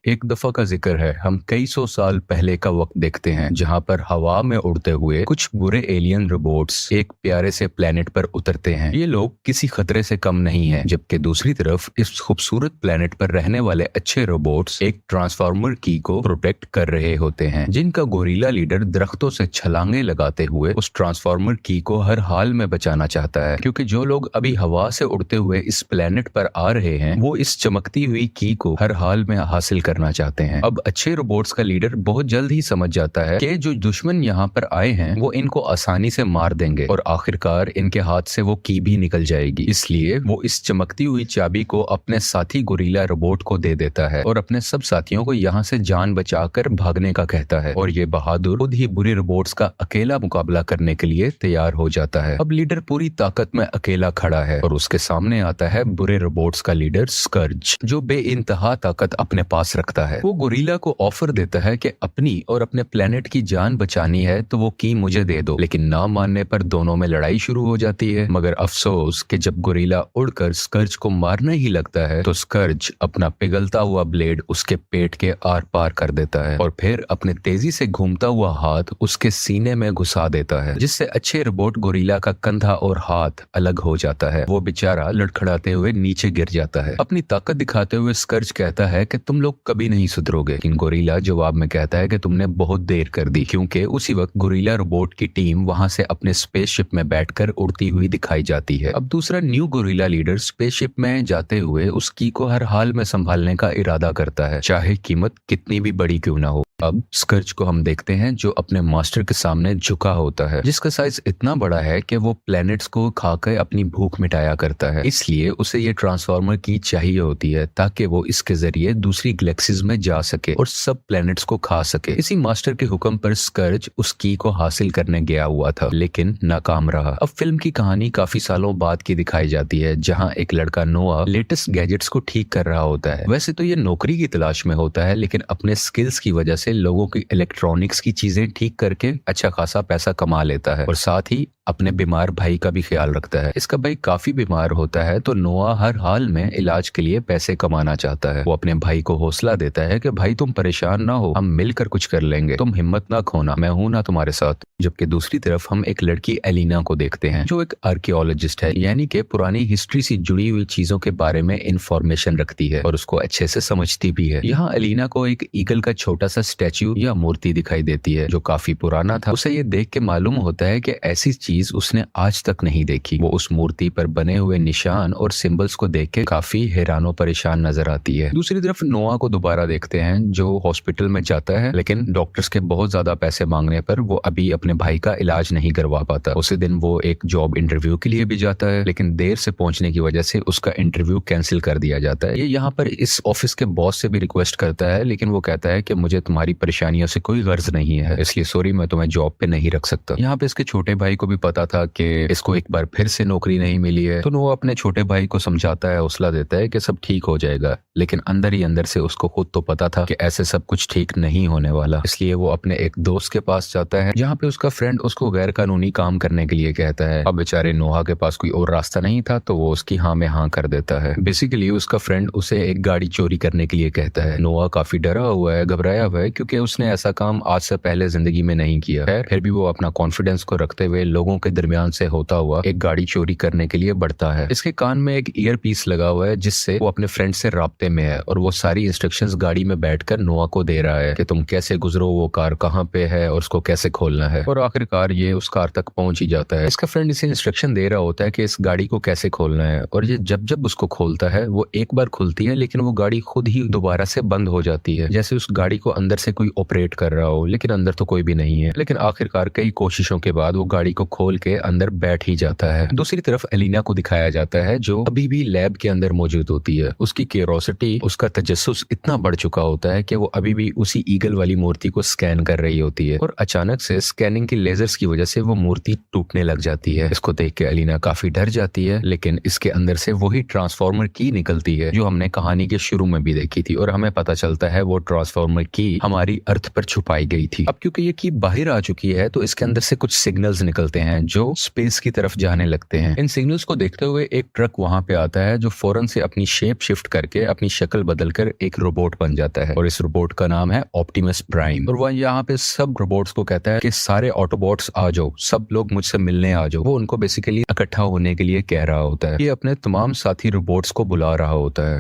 एक दफा का जिक्र है, हम कई सौ साल पहले का वक्त देखते हैं जहां पर हवा में उड़ते हुए कुछ बुरे एलियन रोबोट्स एक प्यारे से प्लेनेट पर उतरते हैं। ये लोग किसी खतरे से कम नहीं हैं, जबकि दूसरी तरफ इस खूबसूरत प्लेनेट पर रहने वाले अच्छे रोबोट्स एक ट्रांसफार्मर की को प्रोटेक्ट कर रहे होते हैं, जिनका गोरिल्ला लीडर दरख्तों से छलांगे लगाते हुए उस ट्रांसफार्मर की को हर हाल में बचाना चाहता है, क्योंकि जो लोग अभी हवा से उड़ते हुए इस प्लेनेट पर आ रहे हैं वो इस चमकती हुई की को हर हाल में हासिल करना चाहते हैं। अब अच्छे रोबोट्स का लीडर बहुत जल्द ही समझ जाता है कि जो दुश्मन यहाँ पर आए हैं वो इनको आसानी से मार देंगे और आखिरकार इनके हाथ से वो की भी निकल जाएगी। इसलिए वो इस चमकती हुई चाबी को अपने साथी गोरिल्ला रोबोट को दे देता है और अपने सब साथियों को यहाँ से जान बचाकर भागने का कहता है, और ये बहादुर खुद ही बुरे रोबोट्स का अकेला मुकाबला करने के लिए तैयार हो जाता है। अब लीडर पूरी ताकत में अकेला खड़ा है और उसके सामने आता है बुरे रोबोट्स का लीडर स्कर्ज, जो बेइंतहा ताकत अपने पास रखता है। वो गोरिल्ला को ऑफर देता है कि अपनी और अपने प्लेनेट की जान बचानी है तो वो की मुझे दे दो, लेकिन ना मानने पर दोनों में लड़ाई शुरू हो जाती है। मगर अफसोस कि जब गोरिल्ला उड़कर स्कर्ज को मारने ही लगता है तो स्कर्ज अपना पिघलता हुआ ब्लेड उसके पेट के आर पार कर देता है और फिर अपने तेजी से घूमता हुआ हाथ उसके सीने में घुसा देता है, जिससे अच्छे रोबोट गोरिल्ला का कंधा और हाथ अलग हो जाता है। वो बेचारा लड़खड़ाते हुए नीचे गिर जाता है। अपनी ताकत दिखाते हुए स्कर्ज कहता है कि तुम लोग कभी नहीं सुधरोगे, लेकिन गोरिल्ला जवाब में कहता है कि तुमने बहुत देर कर दी, क्योंकि उसी वक्त गोरिल्ला रोबोट की टीम वहां से अपने स्पेसशिप में बैठकर उड़ती हुई दिखाई जाती है। अब दूसरा न्यू गोरिल्ला लीडर स्पेसशिप में जाते हुए उस की को हर हाल में संभालने का इरादा करता है, चाहे कीमत कितनी भी बड़ी क्यों ना हो। अब स्कर्ज को हम देखते हैं जो अपने मास्टर के सामने झुका होता है, जिसका साइज इतना बड़ा है कि वो प्लैनेट्स को खाकर अपनी भूख मिटाया करता है। इसलिए उसे ये ट्रांसफार्मर की चाहिए होती है ताकि वो इसके जरिए दूसरी गैलेक्सीज में जा सके और सब प्लैनेट्स को खा सके। इसी मास्टर के हुक्म पर स्कर्ज उस की को हासिल करने गया हुआ था, लेकिन नाकाम रहा। अब फिल्म की कहानी काफी सालों बाद की दिखाई जाती है, जहाँ एक लड़का नोआ लेटेस्ट गैजेट्स को ठीक कर रहा होता है। वैसे तो ये नौकरी की तलाश में होता है, लेकिन अपने स्किल्स की वजह से लोगों की इलेक्ट्रॉनिक्स की चीजें ठीक करके अच्छा खासा पैसा कमा लेता है और साथ ही अपने बीमार भाई का भी ख्याल रखता है। इसका भाई काफी बीमार होता है तो नोआ हर हाल में इलाज के लिए पैसे कमाना चाहता है। वो अपने भाई को हौसला देता है कि भाई तुम परेशान ना हो, हम मिलकर कुछ कर लेंगे, तुम हिम्मत ना खोना, मैं हूं ना तुम्हारे साथ। जबकि दूसरी तरफ हम एक लड़की एलिना को देखते हैं जो एक आर्कियोलॉजिस्ट है, यानी कि पुरानी हिस्ट्री से जुड़ी हुई चीजों के बारे में इंफॉर्मेशन रखती है और उसको अच्छे से समझती भी है। यहाँ एलिना को एक ईगल का छोटा सा स्टैच्यू या मूर्ति दिखाई देती है जो काफी पुराना था। उसे ये देख के मालूम होता है कि ऐसी चीज उसने आज तक नहीं देखी। वो उस मूर्ति पर बने हुए निशान और सिंबल्स को देख के काफी हैरानो परेशान नजर आती है। दूसरी तरफ नोआ को दोबारा देखते हैं जो हॉस्पिटल में जाता है, लेकिन डॉक्टर्स के बहुत ज्यादा पैसे मांगने पर वो अभी अपने भाई का इलाज नहीं करवा पाता। उसी दिन वो एक जॉब इंटरव्यू के लिए भी जाता है, लेकिन देर से पहुंचने की वजह से उसका इंटरव्यू कैंसिल कर दिया जाता है। ये यहाँ पर इस ऑफिस के बॉस से भी रिक्वेस्ट करता है, लेकिन वो कहता है कि मुझे तुम्हारी परेशानियों से कोई गर्ज नहीं है, इसलिए सॉरी, मैं तुम्हें जॉब पे नहीं रख सकता। यहाँ पे इसके छोटे भाई को भी पता था कि इसको एक बार फिर से नौकरी नहीं मिली है, तो वो अपने छोटे भाई को समझाता है, हौसला देता है कि सब ठीक हो जाएगा, लेकिन अंदर ही अंदर से उसको खुद तो पता था कि ऐसे सब कुछ ठीक नहीं होने वाला। इसलिए वो अपने एक दोस्त के पास जाता है जहाँ पे उसका फ्रेंड उसको गैर कानूनी काम करने के लिए कहता है। अब बेचारे नोहा के पास कोई और रास्ता नहीं था तो वो उसकी हाँ में हाँ कर देता है। बेसिकली उसका फ्रेंड उसे एक गाड़ी चोरी करने के लिए कहता है। नोहा काफी डरा हुआ है, घबराया हुआ है, क्योंकि उसने ऐसा काम आज से पहले जिंदगी में नहीं किया है। फिर भी वो अपना कॉन्फिडेंस को रखते हुए लोगों के दरमियान से होता हुआ एक गाड़ी चोरी करने के लिए बढ़ता है। इसके कान में एक ईयर पीस लगा हुआ है जिससे वो अपने फ्रेंड से राब्ते में है और वो सारी इंस्ट्रक्शंस गाड़ी में बैठकर नोआ को दे रहा है कि तुम कैसे गुजरो, वो कार कहाँ पे है और उसको कैसे खोलना है। और आखिरकार ये उस कार तक पहुंच ही जाता है। इसका फ्रेंड इसे इंस्ट्रक्शन दे रहा होता है कि इस गाड़ी को कैसे खोलना है, और ये जब जब उसको खोलता है वो एक बार खुलती है, लेकिन वो गाड़ी खुद ही दोबारा से बंद हो जाती है, जैसे उस गाड़ी को अंदर से कोई ऑपरेट कर रहा हो, लेकिन अंदर तो कोई भी नहीं है। लेकिन आखिरकार कई कोशिशों के बाद वो गाड़ी को खोल के अंदर बैठ ही जाता है। दूसरी तरफ एलिना को दिखाया जाता है जो अभी भी लैब के अंदर मौजूद होती है। उसकी क्यूरोसिटी, उसका तजस्सुस इतना बढ़ चुका होता है कि वो अभी भी उसी ईगल वाली मूर्ति को स्कैन कर रही होती है, और अचानक से स्कैनिंग की लेजर्स की वजह से वो मूर्ति टूटने लग जाती है। इसको देख के एलिना काफी डर जाती है, लेकिन इसके अंदर से वही ट्रांसफार्मर की निकलती है जो हमने कहानी के शुरू में भी देखी थी, और हमें पता चलता है वो ट्रांसफार्मर की हमारी अर्थ पर छुपाई गई थी। अब क्योंकि ये की बाहर आ चुकी है तो इसके अंदर से कुछ सिग्नल्स निकलते हैं हैं जो स्पेस की तरफ जाने लगते हैं। इन सिग्नल्स को देखते हुए एक ट्रक वहां पे आता है जो फौरन से अपनी शेप शिफ्ट करके अपनी शक्ल बदलकर एक रोबोट बन जाता है और इस रोबोट का नाम है ऑप्टिमस प्राइम। और वह यहाँ पे सब रोबोट्स को कहता है कि सारे ऑटोबॉट्स आ जाओ, सब लोग मुझसे मिलने आ जाओ। वो उनको बेसिकली इकट्ठा होने के लिए कह रहा होता है। ये अपने तमाम साथी रोबोट्स को बुला रहा होता है।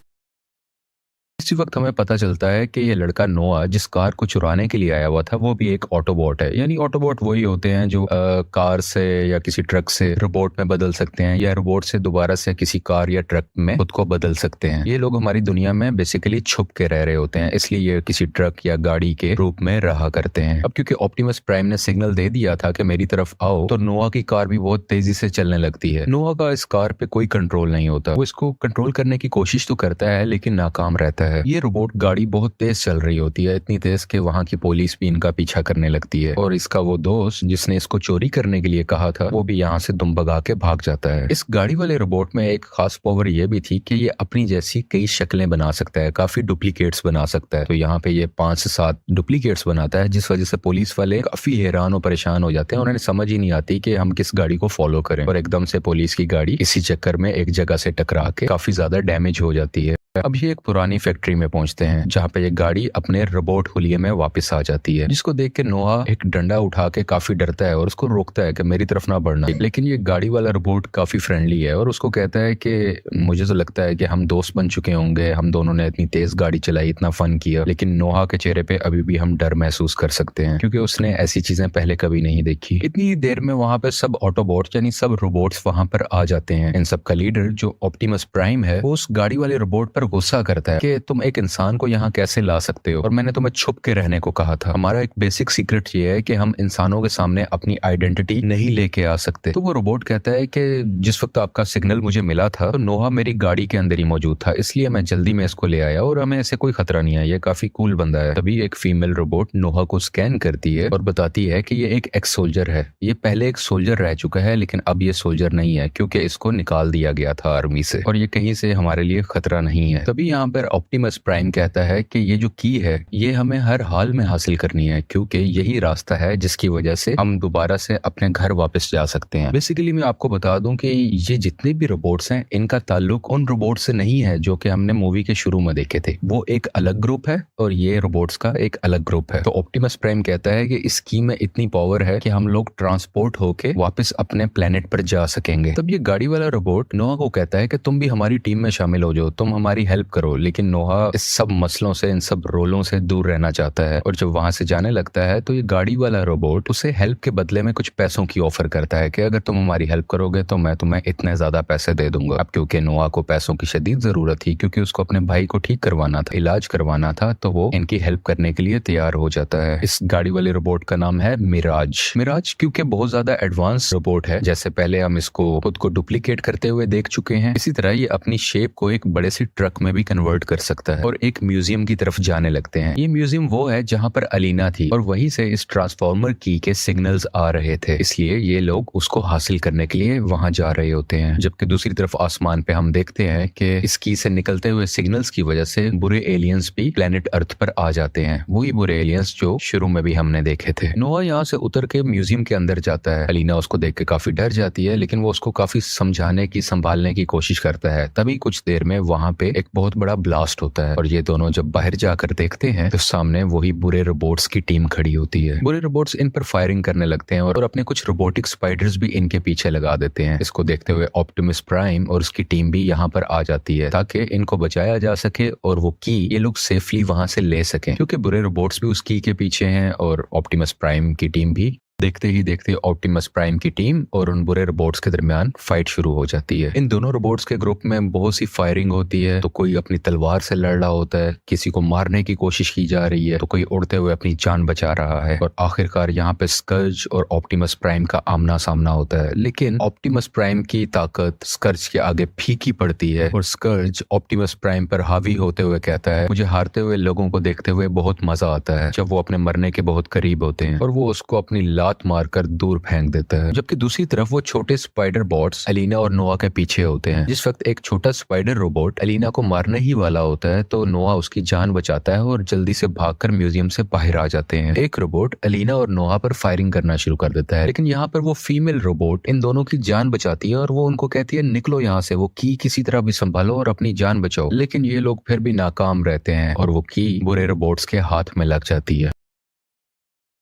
इसी वक्त हमें पता चलता है कि ये लड़का नोआ जिस कार को चुराने के लिए आया हुआ था वो भी एक ऑटोबॉट है। यानी ऑटोबॉट वही होते हैं जो कार से या किसी ट्रक से रोबोट में बदल सकते हैं या रोबोट से दोबारा से किसी कार या ट्रक में खुद को बदल सकते हैं। ये लोग हमारी दुनिया में बेसिकली छुप के रह रहे होते हैं, इसलिए ये किसी ट्रक या गाड़ी के रूप में रहा करते हैं। अब क्योंकि ऑप्टिमस प्राइम ने सिग्नल दे दिया था कि मेरी तरफ आओ, तो नोआ की कार भी बहुत तेजी से चलने लगती है। नोआ का इस कार पे कोई कंट्रोल नहीं होता। वो इसको कंट्रोल करने की कोशिश तो करता है लेकिन नाकाम रहता है। ये रोबोट गाड़ी बहुत तेज चल रही होती है, इतनी तेज कि वहां की पुलिस भी इनका पीछा करने लगती है और इसका वो दोस्त जिसने इसको चोरी करने के लिए कहा था वो भी यहाँ से दुम भगा के भाग जाता है। इस गाड़ी वाले रोबोट में एक खास पावर ये भी थी कि ये अपनी जैसी कई शक्लें बना सकता है, काफी डुप्लीकेट्स बना सकता है। तो यहाँ पे ये 5 से 7 डुप्लीकेट्स बनाता है, जिस वजह से पुलिस वाले काफी हैरान और परेशान हो जाते हैं। उन्हें समझ ही नहीं आती कि हम किस गाड़ी को फॉलो करें और एकदम से पुलिस की गाड़ी इसी चक्कर में एक जगह से टकरा के काफी ज्यादा डैमेज हो जाती है। अब ये एक पुरानी फैक्ट्री में पहुंचते हैं जहाँ पे ये गाड़ी अपने रोबोट हुलिये में वापस आ जाती है, जिसको देख के नोआ एक डंडा उठा के काफी डरता है और उसको रोकता है कि मेरी तरफ ना बढ़ना। लेकिन ये गाड़ी वाला रोबोट काफी फ्रेंडली है और उसको कहता है कि मुझे तो लगता है कि हम दोस्त बन चुके होंगे, हम दोनों ने इतनी तेज गाड़ी चलाई, इतना फन किया। लेकिन नोआ के चेहरे पे अभी भी हम डर महसूस कर सकते हैं क्योंकि उसने ऐसी चीजें पहले कभी नहीं देखी। इतनी देर में वहां पे सब ऑटोबॉट्स यानी सब रोबोट्स वहां पर आ जाते हैं। इन सब का लीडर जो ऑप्टिमस प्राइम है वो उस गाड़ी वाले रोबोट पर गुस्सा करता है कि तुम एक इंसान को यहाँ कैसे ला सकते हो और मैंने तुम्हें छुप के रहने को कहा था। हमारा एक बेसिक सीक्रेट ये है कि हम इंसानों के सामने अपनी आइडेंटिटी नहीं लेके आ सकते। तो वो रोबोट कहता है कि जिस वक्त आपका सिग्नल मुझे मिला था तो नोहा मेरी गाड़ी के अंदर ही मौजूद था, इसलिए मैं जल्दी में इसको ले आया और हमें ऐसे कोई खतरा नहीं है, ये काफी कूल बंदा है। तभी एक फीमेल रोबोट नोहा को स्कैन करती है और बताती है कि ये एक एक्स सोल्जर है। ये पहले एक सोल्जर रह चुका है लेकिन अब ये सोल्जर नहीं है क्योंकि इसको निकाल दिया गया था आर्मी से और ये कहीं से हमारे लिए खतरा नहीं है। तभी यहाँ पर ऑप्टिमस प्राइम कहता है कि ये जो की है ये हमें हर हाल में हासिल करनी है क्योंकि यही रास्ता है जिसकी वजह से हम दोबारा से अपने घर वापस जा सकते हैं। बेसिकली मैं आपको बता दूं कि ये जितने भी रोबोट्स हैं इनका ताल्लुक उन रोबोट से नहीं है जो कि हमने मूवी के शुरू में देखे थे। वो एक अलग ग्रुप है और ये रोबोट्स का एक अलग ग्रुप है। तो ऑप्टिमस प्राइम कहता है कि इस की में इतनी पावर है कि हम लोग ट्रांसपोर्ट होके वापस अपने प्लेनेट पर जा सकेंगे। तब ये गाड़ी वाला रोबोट नोहा को कहता है कि तुम भी हमारी टीम में शामिल हो जाओ, तुम हमारी हेल्प करो। लेकिन नोहा इस सब मसलों से, इन सब रोलों से दूर रहना चाहता है और जब वहां से जाने लगता है तो ये गाड़ी वाला रोबोट उसे हेल्प के बदले में कुछ पैसों की ऑफर करता है कि अगर तुम हमारी हेल्प करोगे तो मैं तुम्हें इतने ज्यादा पैसे दे दूंगा। अब क्योंकि नोआ को पैसों की शदीद जरूरत थी क्योंकि उसको अपने भाई को ठीक करवाना था, इलाज करवाना था, तो वो इनकी हेल्प करने के लिए तैयार हो जाता है। इस गाड़ी वाले रोबोट का नाम है मिराज। मिराज क्योंकि बहुत ज्यादा एडवांस रोबोट है, जैसे पहले हम इसको खुद को डुप्लीकेट करते हुए देख चुके हैं, इसी तरह ये अपनी शेप को एक बड़े से ट्रक में भी कन्वर्ट कर सकता है और एक म्यूजियम की तरफ जाने लगते हैं। ये म्यूजियम वो है जहाँ पर अलीना थी और वहीं से इस ट्रांसफॉर्मर की के सिग्नल्स आ रहे थे, इसलिए ये लोग उसको हासिल करने के लिए वहां जा रहे होते हैं। जबकि दूसरी तरफ आसमान पे हम देखते हैं कि इस की से निकलते हुए सिग्नल्स की वजह से बुरे एलियंस भी प्लेनेट अर्थ पर आ जाते हैं, वही बुरे एलियंस जो शुरू में भी हमने देखे थे। नोआ यहाँ से उतर के म्यूजियम के अंदर जाता है। अलीना उसको देख के काफी डर जाती है लेकिन वो उसको काफी समझाने की, संभालने की कोशिश करता है। तभी कुछ देर में वहां पे एक बहुत बड़ा ब्लास्ट होता है और ये दोनों जब बाहर जाकर देखते हैं तो सामने वही बुरे रोबोट्स की टीम खड़ी होती है। बुरे रोबोट्स इन पर फायरिंग करने लगते हैं और अपने कुछ रोबोटिक स्पाइडर्स भी इनके पीछे लगा देते हैं। इसको देखते हुए ऑप्टिमस प्राइम और उसकी टीम भी यहाँ पर आ जाती है ताकि इनको बचाया जा सके और वो की ये लोग सेफली वहां से ले सकें, क्योंकि बुरे रोबोट्स भी उस की के पीछे हैं और ऑप्टिमस प्राइम की टीम भी। देखते ही देखते ऑप्टिमस प्राइम की टीम और उन बुरे रोबोट्स के दरमियान फाइट शुरू हो जाती है। इन दोनों रोबोट्स के ग्रुप में बहुत सी फायरिंग होती है, तो कोई अपनी तलवार से लड़ रहा होता है, किसी को मारने की कोशिश की जा रही है, तो कोई उड़ते हुए अपनी जान बचा रहा है और आखिरकार यहाँ पे स्कर्ज और ऑप्टिमस प्राइम का आमना सामना होता है। लेकिन ऑप्टिमस प्राइम की ताकत स्कर्ज के आगे फीकी पड़ती है और स्कर्ज ऑप्टिमस प्राइम पर हावी होते हुए कहता है, मुझे हारते हुए लोगों को देखते हुए बहुत मजा आता है जब वो अपने मरने के बहुत करीब होते हैं, और वो उसको अपनी लाश लात मारकर दूर फेंक देता है। जबकि दूसरी तरफ वो छोटे स्पाइडर बॉट्स एलिना और नोआ के पीछे होते हैं। जिस वक्त एक छोटा स्पाइडर रोबोट एलिना को मारने ही वाला होता है तो नोआ उसकी जान बचाता है और जल्दी से भागकर म्यूजियम से बाहर आ जाते हैं। एक रोबोट एलिना और नोआ पर फायरिंग करना शुरू कर देता है, लेकिन यहाँ पर वो फीमेल रोबोट इन दोनों की जान बचाती है और वो उनको कहती है निकलो यहाँ से, वो की किसी तरह भी संभालो और अपनी जान बचाओ। लेकिन ये लोग फिर भी नाकाम रहते हैं और वो की बुरे रोबोट्स के हाथ में लग जाती है।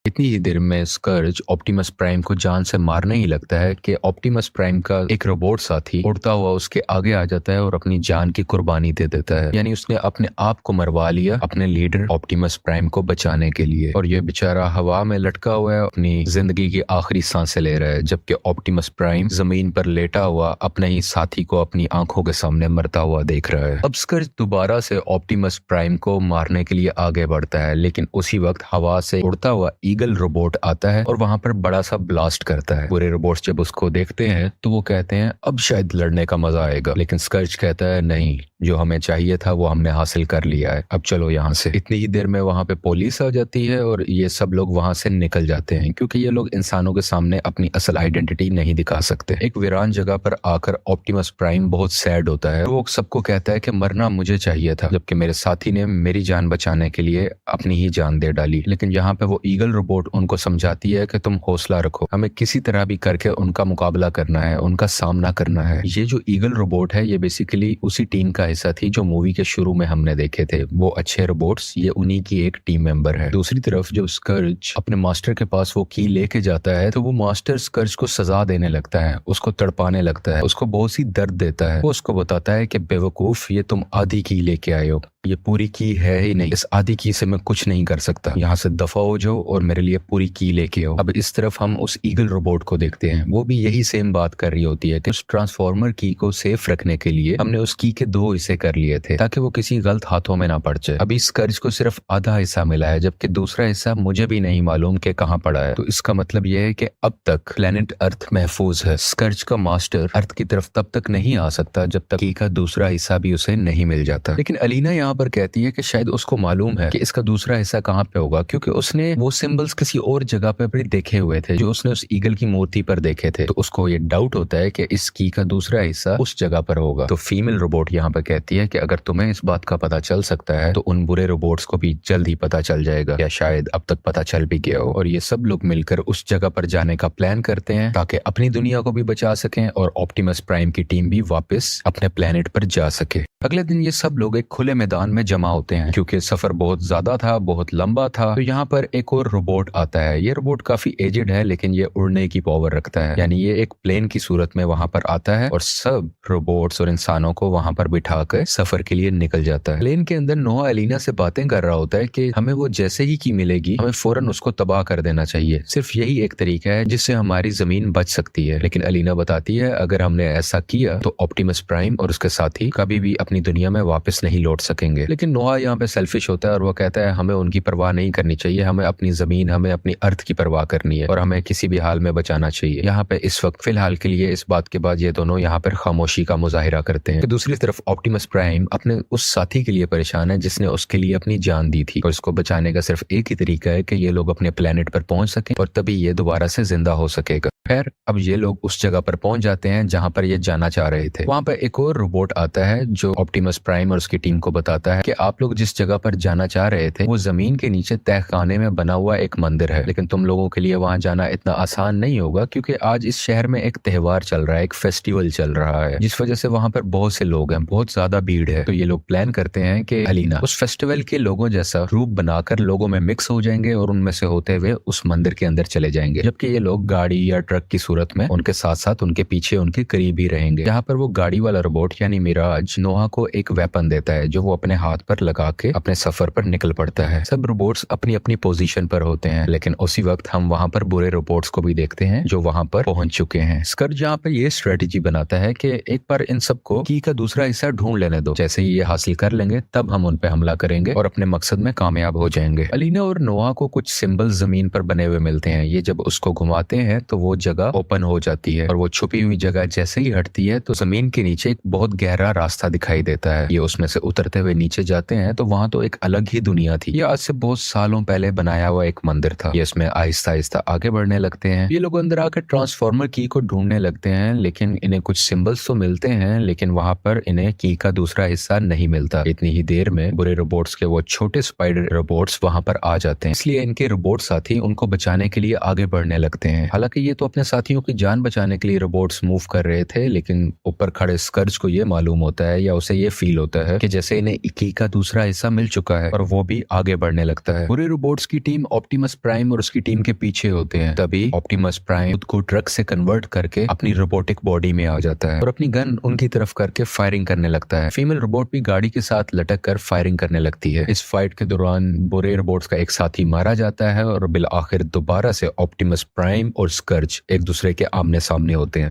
इतनी ही देर में स्कर्ज ऑप्टिमस प्राइम को जान से मारने ही लगता है कि ऑप्टिमस प्राइम का एक रोबोट साथी उड़ता हुआ उसके आगे आ जाता है और अपनी जान की कुर्बानी दे देता है। यानी उसने अपने आप को मरवा लिया अपने लीडर ऑप्टिमस प्राइम को बचाने के लिए। और ये बेचारा हवा में लटका हुआ है, अपनी जिंदगी की आखिरी सांसें ले रहा है, जबकि ऑप्टिमस प्राइम जमीन पर लेटा हुआ अपने ही साथी को अपनी आंखों के सामने मरता हुआ देख रहा है। अब स्कर्ज दोबारा से ऑप्टिमस प्राइम को मारने के लिए आगे बढ़ता है, लेकिन उसी वक्त हवा से उड़ता हुआ ईगल रोबोट आता है और वहां पर बड़ा सा ब्लास्ट करता है। पूरे रोबोट्स जब उसको देखते हैं तो वो कहते हैं अब शायद लड़ने का मजा आएगा, लेकिन स्कर्ज कहता है नहीं, जो हमें चाहिए था वो हमने हासिल कर लिया है, अब चलो यहाँ से। इतनी ही देर में वहां पे पुलिस आ जाती है और ये सब लोग वहां से निकल जाते हैं, क्योंकि ये लोग इंसानों के सामने अपनी असल आइडेंटिटी नहीं दिखा सकते। एक वीरान जगह पर आकर ऑप्टिमस प्राइम बहुत सैड होता है। वो सबको कहता है कि मरना मुझे चाहिए था, जबकि मेरे साथी ने मेरी जान बचाने के लिए अपनी ही जान दे डाली। लेकिन यहाँ पे वो ईगल रोबोट उनको समझाती है कि तुम हौसला रखो, हमें किसी तरह भी करके उनका मुकाबला करना है, उनका सामना करना है। ये जो ईगल रोबोट है ये बेसिकली उसी टीम का हिस्सा थी जो मूवी के शुरू में हमने देखे थे। वो अच्छे रोबोट्स ये उन्हीं की एक टीम मेंबर है। दूसरी तरफ जब स्कर्ज अपने मास्टर के पास वो की लेके जाता है तो वो मास्टर स्कर्ज को सजा देने लगता है, उसको तड़पाने लगता है, उसको बहुत सी दर्द देता है। वो उसको बताता है कि बेवकूफ, ये तुम आधी की लेके आए हो, ये पूरी की है ही नहीं, इस आधी की से मैं कुछ नहीं कर सकता, यहाँ से दफा हो जाओ और मेरे लिए पूरी की लेके आओ। अब इस तरफ हम उस ईगल रोबोट को देखते हैं, वो भी यही सेम बात कर रही होती है कि उस ट्रांसफॉर्मर की को सेफ रखने के लिए हमने उस की के 2 हिस्से कर लिए थे ताकि वो किसी गलत हाथों में ना पड़ जाए। अभी स्कर्ज को सिर्फ आधा हिस्सा मिला है, जबकि दूसरा हिस्सा मुझे भी नहीं मालूम कि कहाँ पड़ा है। तो इसका मतलब यह है कि अब तक प्लेनेट अर्थ महफूज है। स्कर्ज का मास्टर अर्थ की तरफ तब तक नहीं आ सकता जब तक की का दूसरा हिस्सा भी उसे नहीं मिल जाता। लेकिन अलीना यहाँ पर कहती है कि शायद उसको मालूम है कि इसका दूसरा हिस्सा कहाँ पे होगा, क्योंकि उसने वो सिंबल्स किसी और जगह पे भी देखे हुए थे जो उसने उस ईगल की मूर्ति पर देखे थे। तो उसको ये डाउट होता है कि इस की का दूसरा हिस्सा उस जगह पर होगा। तो फीमेल रोबोट यहाँ पर कहती है कि अगर तुम्हें इस बात का पता चल सकता है तो उन बुरे रोबोट्स को भी जल्द ही पता चल जाएगा, या शायद अब तक पता चल भी गया हो। और ये सब लोग मिलकर उस जगह पर जाने का प्लान करते हैं ताकि अपनी दुनिया को भी बचा सकें और ऑप्टिमस प्राइम की टीम भी वापस अपने प्लेनेट पर जा सके। अगले दिन ये सब लोग एक खुले मैदान में जमा होते हैं। क्योंकि सफर बहुत ज्यादा था, बहुत लंबा था, तो यहाँ पर एक और रोबोट आता है। ये रोबोट काफी एजेड है, लेकिन ये उड़ने की पावर रखता है, यानी ये एक प्लेन की सूरत में वहां पर आता है और सब रोबोट्स और इंसानों को वहां पर बिठाकर सफर के लिए निकल जाता है। प्लेन के अंदर नोआ एलिना से बातें कर रहा होता है कि हमें वो जैसे ही की मिलेगी हमें फौरन उसको तबाह कर देना चाहिए, सिर्फ यही एक तरीका है जिससे हमारी जमीन बच सकती है। लेकिन एलिना बताती है अगर हमने ऐसा किया तो ऑप्टिमस प्राइम और उसके साथी कभी भी अपनी दुनिया में वापस नहीं लौट सकेंगे। लेकिन नोआ यहाँ पे सेल्फिश होता है और वो कहता है हमें उनकी परवाह नहीं करनी चाहिए, हमें अपनी जमीन, हमें अपनी अर्थ की परवाह करनी है और हमें किसी भी हाल में बचाना चाहिए। यहाँ पे इस वक्त फिलहाल के लिए इस बात के बाद ये दोनों यहाँ पर खामोशी का मुजाहिरा करते हैं। दूसरी तरफ ऑप्टिमस प्राइम अपने उस साथी के लिए परेशान है जिसने उसके लिए अपनी जान दी थी और इसको बचाने का सिर्फ एक ही तरीका है कि ये लोग अपने प्लेनेट पर पहुंच सकें और तभी ये दोबारा से जिंदा हो सकेगा। खैर अब ये लोग उस जगह पर पहुंच जाते हैं जहां पर ये जाना चाह रहे थे। वहां पर एक और रोबोट आता है जो ऑप्टिमस प्राइम और उसकी टीम को बताता है कि आप लोग जिस जगह पर जाना चाह रहे थे वो जमीन के नीचे तहखाने में बना हुआ एक मंदिर है, लेकिन तुम लोगों के लिए वहां जाना इतना आसान नहीं होगा क्योंकि आज इस शहर में एक त्योहार चल रहा है, एक फेस्टिवल चल रहा है, जिस वजह से वहां पर बहुत से लोग हैं, बहुत ज्यादा भीड़ है। तो ये लोग प्लान करते हैं कि एलिना उस फेस्टिवल के लोगों जैसा रूप बनाकर लोगों में मिक्स हो जाएंगे और उनमें से होते हुए उस मंदिर के अंदर चले जाएंगे, जबकि ये लोग गाड़ी या ट्रक की सूरत में उनके साथ साथ उनके पीछे उनके करीब ही रहेंगे। यहाँ पर वो गाड़ी वाला रोबोट यानी मिराज नोहा को एक वेपन देता है जो वो अपने हाथ पर लगा के अपने सफर पर निकल पड़ता है। सब रोबोट्स अपनी अपनी पोजीशन पर होते हैं, लेकिन उसी वक्त हम वहां पर बुरे रोबोट्स को भी देखते हैं जो वहां पर पहुंच चुके हैं। स्कर्ज यहाँ पर ये स्ट्रेटेजी बनाता है कि एक बार इन सबको की का दूसरा हिस्सा ढूंढ लेने दो, जैसे ही ये हासिल कर लेंगे तब हम उन पे हमला करेंगे और अपने मकसद में कामयाब हो जाएंगे। अलीना और नोहा को कुछ सिंबल जमीन पर बने हुए मिलते हैं। ये जब उसको घुमाते हैं तो वो जगह ओपन हो जाती है और वो छुपी हुई जगह जैसे ही हटती है तो जमीन के नीचे एक बहुत गहरा रास्ता दिखाई देता है। ये उसमें से उतरते हुए नीचे जाते हैं तो वहाँ तो एक अलग ही दुनिया थी। ये आज से बहुत सालों पहले बनाया हुआ एक मंदिर था। ये इसमें आहिस्ता आहिस्ता आगे बढ़ने लगते हैं। ये लोग अंदर आकर ट्रांसफॉर्मर की को ढूंढने लगते हैं, लेकिन इन्हें कुछ सिंबल्स तो मिलते हैं, लेकिन वहाँ पर इन्हें की का दूसरा हिस्सा नहीं मिलता। इतनी ही देर में बुरे रोबोट्स के वो छोटे स्पाइडर रोबोट्स वहाँ पर आ जाते हैं, इसलिए इनके रोबोट साथी उनको बचाने के लिए आगे बढ़ने लगते हैं। हालांकि ये तो अपने साथियों की जान बचाने के लिए रोबोट्स मूव कर रहे थे, लेकिन ऊपर खड़े स्कर्ज को ये मालूम होता है या उसे ये फील होता है कि जैसे इन्हें की का दूसरा हिस्सा मिल चुका है और वो भी आगे बढ़ने लगता है। बुरे रोबोट्स की टीम ऑप्टिमस प्राइम और उसकी टीम के पीछे होते हैं। तभी ऑप्टिमस प्राइम खुद को ट्रक से कन्वर्ट करके अपनी रोबोटिक बॉडी में आ जाता है और अपनी गन उनकी तरफ करके फायरिंग करने लगता है। फीमेल रोबोट भी गाड़ी के साथ लटक कर फायरिंग करने लगती है। इस फाइट के दौरान बुरे रोबोट्स का एक साथी मारा जाता है और बिल आखिर दोबारा से ऑप्टिमस प्राइम और स्कर्ज एक दूसरे के आमने सामने होते हैं।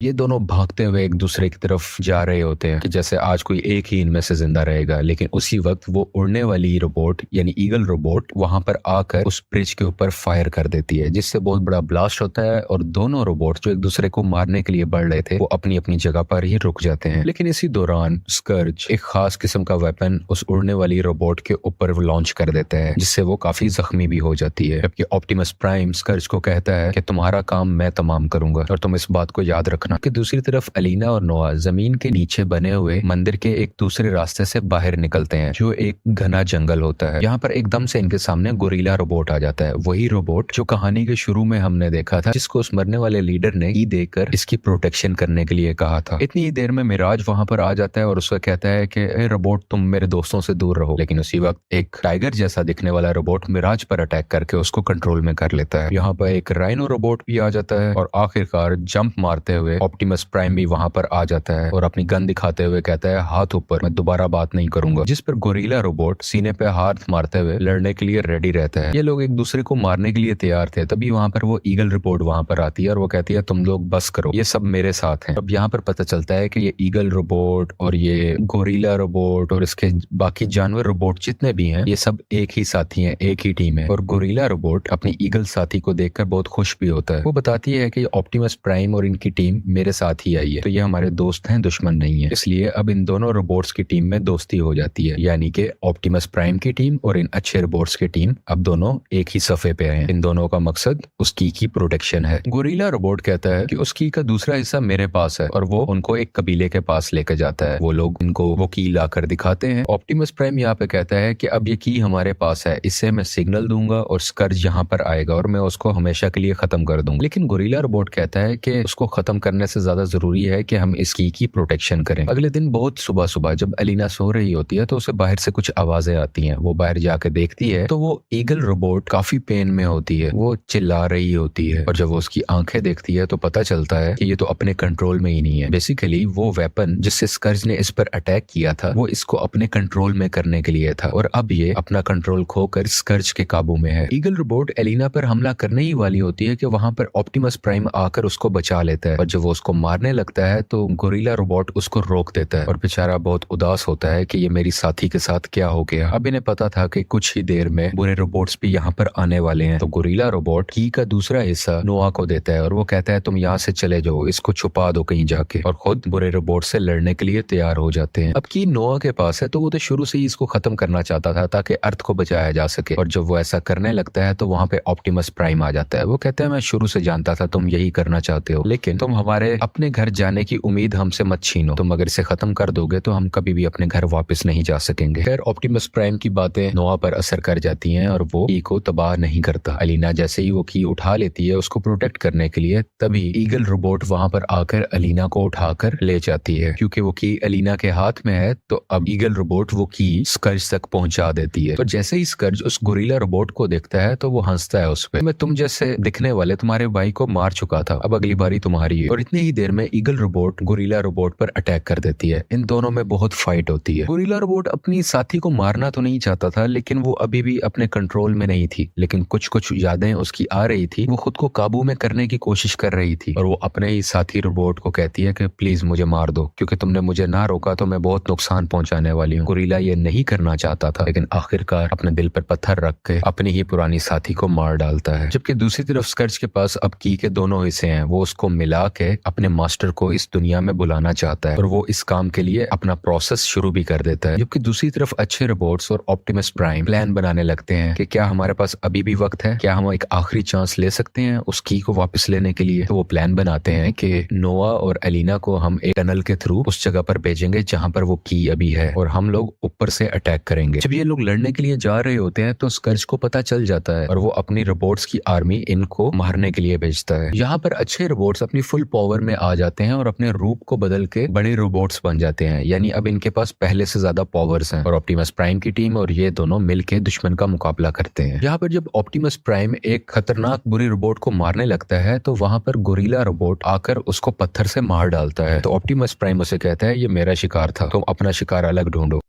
ये दोनों भागते हुए एक दूसरे की तरफ जा रहे होते हैं कि जैसे आज कोई एक ही इनमें से जिंदा रहेगा, लेकिन उसी वक्त वो उड़ने वाली रोबोट यानी ईगल रोबोट वहां पर आकर उस ब्रिज के ऊपर फायर कर देती है, जिससे बहुत बड़ा ब्लास्ट होता है और दोनों रोबोट जो एक दूसरे को मारने के लिए बढ़ रहे थे वो अपनी अपनी जगह पर ही रुक जाते हैं। लेकिन इसी दौरान स्कर्ज एक खास किस्म का वेपन उस उड़ने वाली रोबोट के ऊपर लॉन्च कर देता है, जिससे वो काफी जख्मी भी हो जाती है। जबकि ऑप्टिमस प्राइम स्कर्ज को कहता है कि तुम्हारा काम मैं तमाम करूंगा और तुम इस बात को याद रखना। कि दूसरी तरफ अलीना और नोआ जमीन के नीचे बने हुए मंदिर के एक दूसरे रास्ते से बाहर निकलते हैं, जो एक घना जंगल होता है। यहाँ पर एकदम से इनके सामने गोरिल्ला रोबोट आ जाता है, वही रोबोट जो कहानी के शुरू में हमने देखा था, जिसको उस मरने वाले लीडर ने की देकर इसकी प्रोटेक्शन करने के लिए कहा था। इतनी ही देर में मिराज वहां पर आ जाता है और उसको कहता है कि रोबोट तुम मेरे दोस्तों से दूर रहो। लेकिन उसी वक्त एक टाइगर जैसा दिखने वाला रोबोट मिराज पर अटैक करके उसको कंट्रोल में कर लेता है। यहाँ पर एक राइनो रोबोट भी आ जाता है और आखिरकार जंप मारते हुए ऑप्टिमस प्राइम भी वहां पर आ जाता है और अपनी गन दिखाते हुए कहता है हाथ ऊपर, मैं दोबारा बात नहीं करूंगा। जिस पर गोरिल्ला रोबोट सीने पे हाथ मारते हुए लड़ने के लिए रेडी रहता है। ये लोग एक दूसरे को मारने के लिए तैयार थे। तभी वहां पर वो ईगल रोबोट वहां पर आती है और वो कहती है तुम लोग बस करो, ये सब मेरे साथ हैं। अब यहाँ पर पता चलता है कि ये ईगल रोबोट और ये गोरिल्ला रोबोट और इसके बाकी जानवर रोबोट जितने भी हैं ये सब एक ही साथी हैं, एक ही टीम है। और गोरिल्ला रोबोट अपनी ईगल साथी को देखकर बहुत खुश भी होता है। वो बताती है कि ऑप्टिमस प्राइम और इनकी टीम मेरे साथ ही आई है, तो ये हमारे दोस्त हैं, दुश्मन नहीं है। इसलिए अब इन दोनों रोबोट्स की टीम में दोस्ती हो जाती है, यानी कि ऑप्टिमस प्राइम की टीम और इन अच्छे रोबोट्स की टीम अब दोनों एक ही सफे पे हैं। इन दोनों का मकसद उस की प्रोटेक्शन है। गोरिल्ला रोबोट कहता है कि उस की का दूसरा हिस्सा मेरे पास है और वो उनको एक कबीले के पास लेकर जाता है। वो लोग इनको वो की लाकर दिखाते हैं। ऑप्टिमस प्राइम यहाँ पे कहता है कि अब ये की हमारे पास है, इससे मैं सिग्नल दूंगा और स्कर्ज यहाँ पर आएगा और मैं उसको हमेशा के लिए खत्म कर दूंगा। लेकिन गोरिल्ला रोबोट कहता है कि उसको खत्म करने से ज्यादा जरूरी है कि हम इस की प्रोटेक्शन करें। अगले दिन बहुत सुबह सुबह जब अलीना सो रही होती है तो उसे बाहर से कुछ आवाजें आती हैं। वो बाहर जाकर देखती है तो वो ईगल रोबोट काफी पेन में होती है, वो चिल्ला रही होती है और जब वो उसकी आंखें देखती है तो पता चलता है कि ये तो अपने कंट्रोल में ही नहीं है। बेसिकली वो वेपन जिससे स्कर्ज ने इस पर अटैक किया था वो इसको अपने कंट्रोल में करने के लिए था और अब ये अपना कंट्रोल खोकर स्कर्ज के काबू में है। ईगल रोबोट एलिना पर हमला करने ही वाली होती है कि वहां पर ऑप्टिमस प्राइम आकर उसको बचा लेता है और जब वो उसको मारने लगता है तो गोरिल्ला रोबोट उसको रोक देता है और बेचारा बहुत उदास होता है कि ये मेरी साथी के साथ क्या हो गया। अब इन्हें पता था कि कुछ ही देर में बुरे रोबोट्स भी यहाँ पर आने वाले हैं, तो गोरिल्ला रोबोट की का दूसरा हिस्सा नोआ को देता है और वो कहता है तुम यहाँ से चले जाओ, इसको छुपा दो कहीं जाके, और खुद बुरे रोबोट से लड़ने के लिए तैयार हो जाते हैं। अब की नोआ के पास है तो वो तो शुरू से ही इसको खत्म करना चाहता था ताकि अर्थ को बचाया जा सके, और जब वो ऐसा करने लगता है तो वहाँ पे ऑप्टिमस प्राइम आ जाता है। वो कहता है मैं शुरू से जानता था तुम यही करना चाहते हो, लेकिन तुम हमारे अपने घर जाने की उम्मीद हमसे मत छीनो, तुम अगर इसे खत्म कर दोगे तो हम कभी भी अपने घर वापस नहीं जा सकेंगे। खैर ऑप्टिमस प्राइम की बातें नोआ पर असर कर जाती हैं और वो की को तबाह नहीं करता। अलीना जैसे ही वो की उठा लेती है उसको प्रोटेक्ट करने के लिए, तभी ईगल रोबोट वहां पर आकर अलीना को उठाकर ले जाती है। क्योंकि वो की अलीना के हाथ में है तो अब ईगल रोबोट वो की स्कर्ज तक पहुंचा देती है। तो जैसे ही स्कर्ज उस गोरिल्ला रोबोट को देखता है तो वो हंसता है उस पर, मैं तुम जैसे दिखने वाले तुम्हारे भाई को मार चुका था, अब अगली बारी तुम्हारी है। और इतनी ही देर में ईगल रोबोट गोरिल्ला रोबोट पर अटैक कर देती है। इन दोनों में बहुत फाइट होती है। गोरिल्ला रोबोट अपनी साथी को मारना तो नहीं चाहता था, लेकिन वो अभी भी अपने कंट्रोल में नहीं थी। लेकिन कुछ कुछ यादें उसकी आ रही थी, वो खुद को काबू में करने की कोशिश कर रही थी और वो अपने ही साथी रोबोट को कहती है कि प्लीज मुझे मार दो, क्योंकि तुमने मुझे ना रोका तो मैं बहुत नुकसान पहुंचाने वाली हूँ। गोरिल्ला ये नहीं करना चाहता था, लेकिन आखिरकार अपने दिल पर पत्थर रख के अपनी ही पुरानी साथी को मार डालता है। जबकि दूसरी तरफ स्कर्ज के पास अब की के दोनों हिस्से हैं, वो उसको मिला के के अपने मास्टर को इस दुनिया में बुलाना चाहता है और वो इस काम के लिए अपना प्रोसेस शुरू भी कर देता है। जबकि दूसरी तरफ अच्छे रोबोट्स और ऑप्टिमस प्राइम प्लान बनाने लगते हैं कि क्या हमारे पास अभी भी वक्त है, क्या हम एक आखिरी चांस ले सकते हैं उस की को वापस लेने के लिए। तो वो प्लान बनाते हैं कि नोआ और एलिना को हम एक टनल के थ्रू उस जगह पर भेजेंगे जहां पर वो की अभी है और हम लोग ऊपर से अटैक करेंगे। जब ये लोग लड़ने के लिए जा रहे होते हैं तो स्कर्ज को पता चल जाता है और वो अपनी रोबोट्स की आर्मी इनको मारने के लिए भेजता है। यहाँ पर अच्छे रोबोट्स अपनी फुल पावर में आ जाते हैं और अपने रूप को बदल के बड़े रोबोट्स बन जाते हैं, यानी अब इनके पास पहले से ज्यादा पावर्स हैं। और ऑप्टिमस प्राइम की टीम और ये दोनों मिलके दुश्मन का मुकाबला करते हैं। यहाँ पर जब ऑप्टिमस प्राइम एक खतरनाक बुरी रोबोट को मारने लगता है तो वहां पर गोरिल्ला रोबोट आकर उसको पत्थर से मार डालता है। तो ऑप्टिमस प्राइम उसे कहता है ये मेरा शिकार था, तुम अपना शिकार अलग ढूंढो।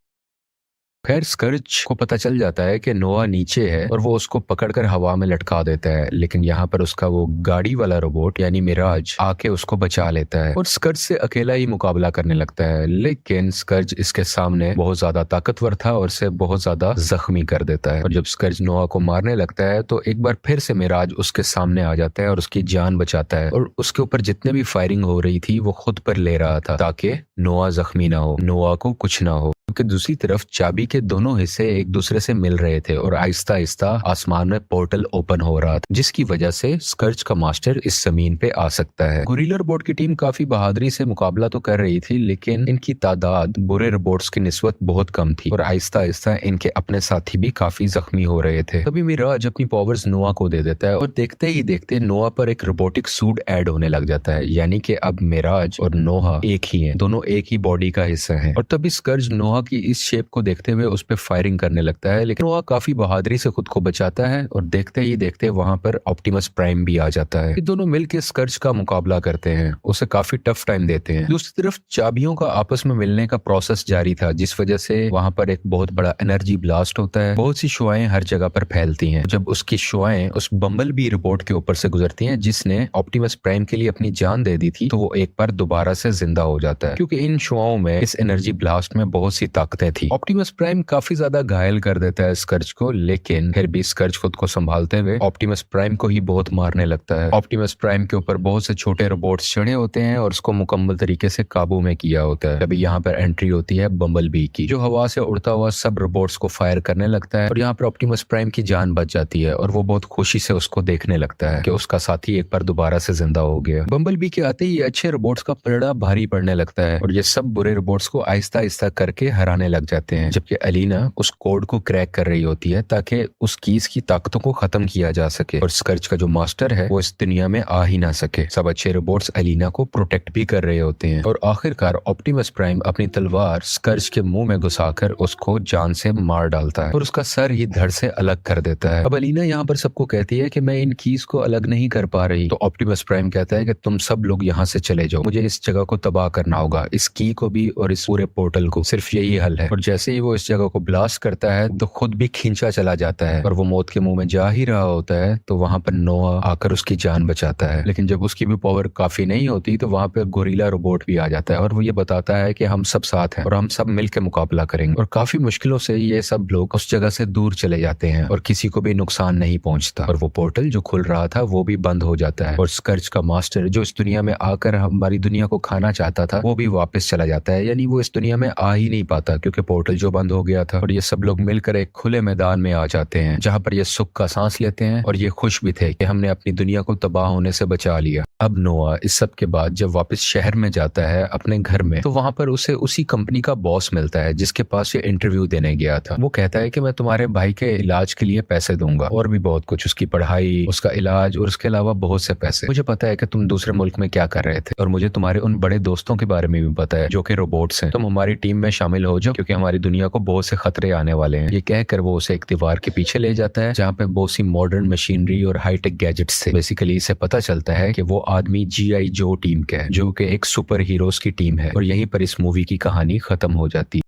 खैर स्कर्ज को पता चल जाता है कि नोआ नीचे है और वो उसको पकड़कर हवा में लटका देता है, लेकिन यहाँ पर उसका वो गाड़ी वाला रोबोट यानी मिराज आके उसको बचा लेता है और स्कर्ज से अकेला ही मुकाबला करने लगता है। लेकिन स्कर्ज इसके सामने बहुत ज्यादा ताकतवर था और इसे बहुत ज्यादा जख्मी कर देता है। और जब स्कर्ज नोआ को मारने लगता है तो एक बार फिर से मिराज उसके सामने आ जाता है और उसकी जान बचाता है और उसके ऊपर जितने भी फायरिंग हो रही थी वो खुद पर ले रहा था ताकि नोआ जख्मी ना हो, नोआ को कुछ ना हो। क्योंकि दूसरी तरफ चाबी के दोनों हिस्से एक दूसरे से मिल रहे थे और आहिस्ता आहिस्ता आसमान में पोर्टल ओपन हो रहा था, जिसकी वजह से स्कर्ज का मास्टर इस जमीन पे आ सकता है। गोरिल्ला रोबोट की टीम काफी बहादुरी से मुकाबला तो कर रही थी, लेकिन इनकी तादाद बुरे रोबोट्स की निस्बत बहुत कम थी और आहिस्ता आहिस्ता इनके अपने साथी भी काफी जख्मी हो रहे थे। तभी मिराज अपनी पावर्स नोआ को दे देता है और देखते ही देखते नोआ पर एक रोबोटिक सूट ऐड होने लग जाता है, यानी कि अब मिराज और नोआ एक ही हैं, दोनों एक ही बॉडी का हिस्सा हैं। और तभी स्कर्ज नोआ की इस शेप को देखते हुए उस पर फायरिंग करने लगता है, लेकिन वो काफी बहादुरी से खुद को बचाता है और देखते ही देखते वहां पर ऑप्टिमस प्राइम भी आ जाता है। ये दोनों मिलकर स्कर्ज का मुकाबला करते हैं, उसे काफी टफ टाइम देते हैं। दूसरी तरफ चाबियों का आपस में मिलने का प्रोसेस जारी था, जिस वजह से वहां पर एक बहुत बड़ा एनर्जी ब्लास्ट होता है। बहुत सी शुआएं हर जगह पर फैलती हैं। जब उसकी शुआएं उस बम्बल बी रोबोट के ऊपर से गुजरती हैं जिसने ऑप्टिमस प्राइम के लिए अपनी जान दे दी थी, तो वो एक बार दोबारा से जिंदा हो जाता है, क्योंकि इन शुआओं में, इस एनर्जी ब्लास्ट में बहुत सी ताकतें थी। ऑप्टिमस प्राइम काफी ज्यादा घायल कर देता है स्कर्ज को, लेकिन फिर भी स्कर्ज खुद को संभालते हुए ऑप्टिमस प्राइम को ही बहुत मारने लगता है। ऑप्टिमस प्राइम के ऊपर बहुत से छोटे रोबोट्स चढ़े होते हैं और उसको मुकम्मल तरीके से काबू में किया होता है। तभी यहाँ पर एंट्री होती है बम्बल बी की, जो हवा से उड़ता हुआ सब रोबोट्स को फायर करने लगता है और यहाँ पर ऑप्टिमस प्राइम की जान बच जाती है और वो बहुत खुशी से उसको देखने लगता है कि उसका साथी एक बार दोबारा से जिंदा हो गया। बम्बल बी के आते ही अच्छे रोबोट्स का पलड़ा भारी पड़ने लगता है और ये सब बुरे रोबोट्स को आहिस्ता आहिस्ता करके हराने लग जाते हैं, जबकि एलिना उस कोड को क्रैक कर रही होती है ताकि उस कीज की ताकतों को खत्म किया जा सके और स्कर्ज का जो मास्टर है वो इस दुनिया में आ ही ना सके। सब अच्छे रोबोट्स एलिना को प्रोटेक्ट भी कर रहे होते हैं और आखिरकार ऑप्टिमस प्राइम अपनी तलवार स्कर्ज के मुंह में घुसाकर उसको जान से मार डालता है और उसका सर ही धड़ से अलग कर देता है। अब एलिना यहाँ पर सबको कहती है कि मैं इन कीज को अलग नहीं कर पा रही, तो ऑप्टिमस प्राइम कहता है कि तुम सब लोग यहाँ से चले जाओ, मुझे इस जगह को तबाह करना होगा, इस की को भी और इस पूरे पोर्टल को, सिर्फ यही हल है। और जैसे ही वो इस जगह को ब्लास्ट करता है तो खुद भी खींचा चला जाता है और वो मौत के मुंह में जा ही रहा होता है तो वहां पर नोआ आकर उसकी जान बचाता है। लेकिन जब उसकी भी पावर काफी नहीं होती तो वहां पर गोरिल्ला रोबोट भी आ जाता है और वो ये बताता है कि हम सब साथ हैं और हम सब मिलकर मुकाबला करेंगे। और काफी मुश्किलों से ये सब लोग उस जगह से दूर चले जाते हैं और किसी को भी नुकसान नहीं पहुंचता और वो पोर्टल जो खुल रहा था वो भी बंद हो जाता है और स्कर्ज का मास्टर जो इस दुनिया में आकर हमारी दुनिया को खाना चाहता था वो भी वापस चला जाता है, यानी वो इस दुनिया में आ ही नहीं पाता क्योंकि पोर्टल जो बंद हो गया था। और ये सब लोग मिलकर एक खुले मैदान में आ जाते हैं जहां पर ये सुख का सांस लेते हैं और ये खुश भी थे कि हमने अपनी दुनिया को तबाह होने से बचा लिया। अब नोआ इस सब के बाद जब वापस शहर में जाता है अपने घर में, तो वहां पर उसे उसी कंपनी का बॉस मिलता है जिसके पास ये इंटरव्यू देने गया था। वो कहता है कि मैं तुम्हारे भाई के इलाज के लिए पैसे दूंगा और भी बहुत कुछ, उसकी पढ़ाई, उसका इलाज और उसके अलावा बहुत से पैसे। मुझे पता है कि तुम दूसरे मुल्क में क्या कर रहे थे और मुझे तुम्हारे उन बड़े दोस्तों के बारे में भी पता है जो कि रोबोट्स हैं। तुम हमारी टीम में शामिल हो जाओ क्योंकि हमारी दुनिया को बहुत से खतरे आने वाले हैं। ये कहकर वो उसे एक दीवार के पीछे ले जाता है जहाँ पे बहुत सी मॉडर्न मशीनरी और हाईटेक गैजेट्स थे। बेसिकली इसे पता चलता है कि वो आदमी GI जो टीम का है, जो कि एक सुपर हीरोज की टीम है और यहीं पर इस मूवी की कहानी खत्म हो जाती है।